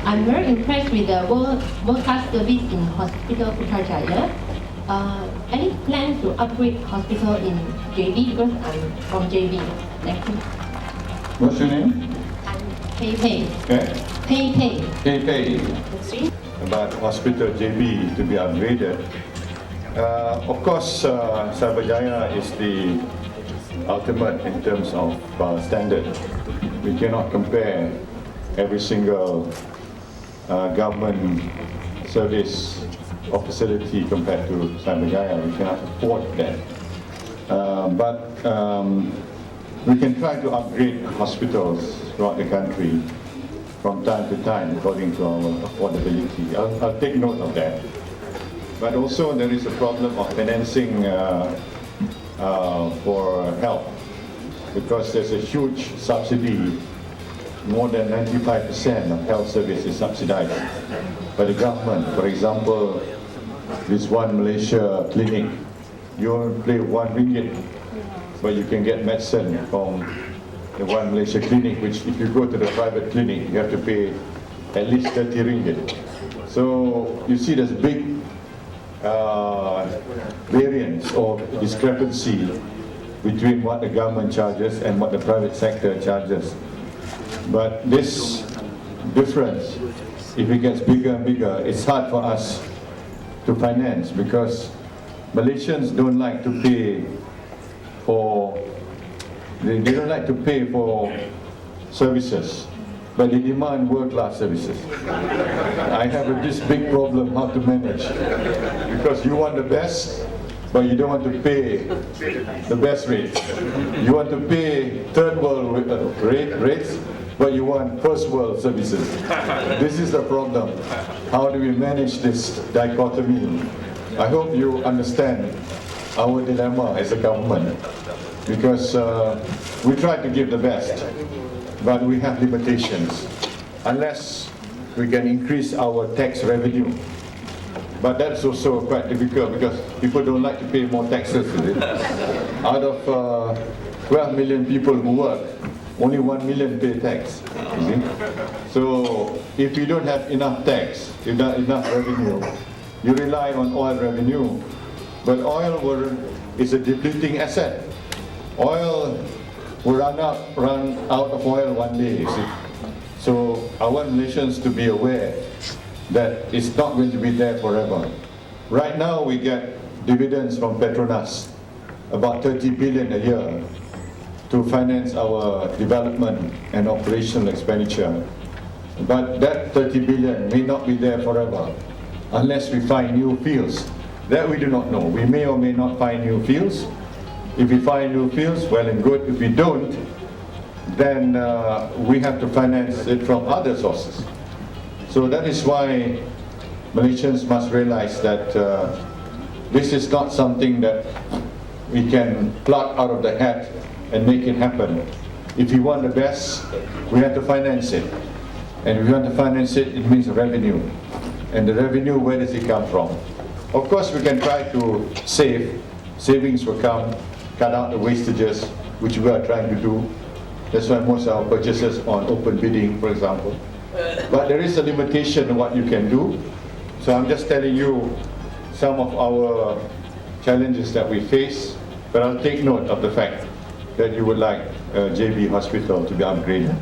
I'm very impressed with the world-class service in Hospital Putrajaya. Any plans to upgrade hospital in JB? Because I'm from JB. Thank you. What's your name? I'm Phei. Okay. Phei. Phei. About Hospital JB to be upgraded. Of course, Cyberjaya is the ultimate in terms of standard. We cannot compare every single government service or facility compared to Cyberjaya. We cannot afford that. But we can try to upgrade hospitals throughout the country from time to time according to our affordability. I'll take note of that. But also there is a problem of financing for health, because there's a huge subsidy. More than 95% of health service is subsidized by the government. For example, this One Malaysia clinic, you only pay RM1, but you can get medicine from the One Malaysia clinic, which if you go to the private clinic, you have to pay at least RM30. So you see there's big variance or discrepancy between what the government charges and what the private sector charges. But this difference, if it gets bigger and bigger, it's hard for us to finance, because Malaysians don't like to pay for, they don't like to pay for services, but they demand world-class services. I have this big problem how to manage, because you want the best, but you don't want to pay the best rates. You want to pay third world rates, but you want first world services. This is the problem. How do we manage this dichotomy? I hope you understand our dilemma as a government, because we try to give the best, but we have limitations. Unless we can increase our tax revenue. But that's also quite difficult, because people don't like to pay more taxes, is it? Out of 12 million people who work, only 1 million pay tax, you see? So if you don't have enough tax, enough revenue, you rely on oil revenue. But oil is a depleting asset. Oil will run out of oil one day, you see. So I want Malaysians to be aware that it's not going to be there forever. Right now we get dividends from Petronas, about 30 billion a year, to finance our development and operational expenditure. But that 30 billion may not be there forever unless we find new fields. That we do not know. We may or may not find new fields. If we find new fields, well and good. If we don't, then we have to finance it from other sources. So that is why Malaysians must realize that this is not something that we can pluck out of the hat and make it happen. If we want the best, we have to finance it. And if we want to finance it, it means revenue. And the revenue, where does it come from? Of course, we can try to save. Savings will come, cut out the wastages, which we are trying to do. That's why most of our purchases on open bidding, for example. But there is a limitation to what you can do. So I'm just telling you some of our challenges that we face, but I'll take note of the fact that you would like JB Hospital to be upgraded.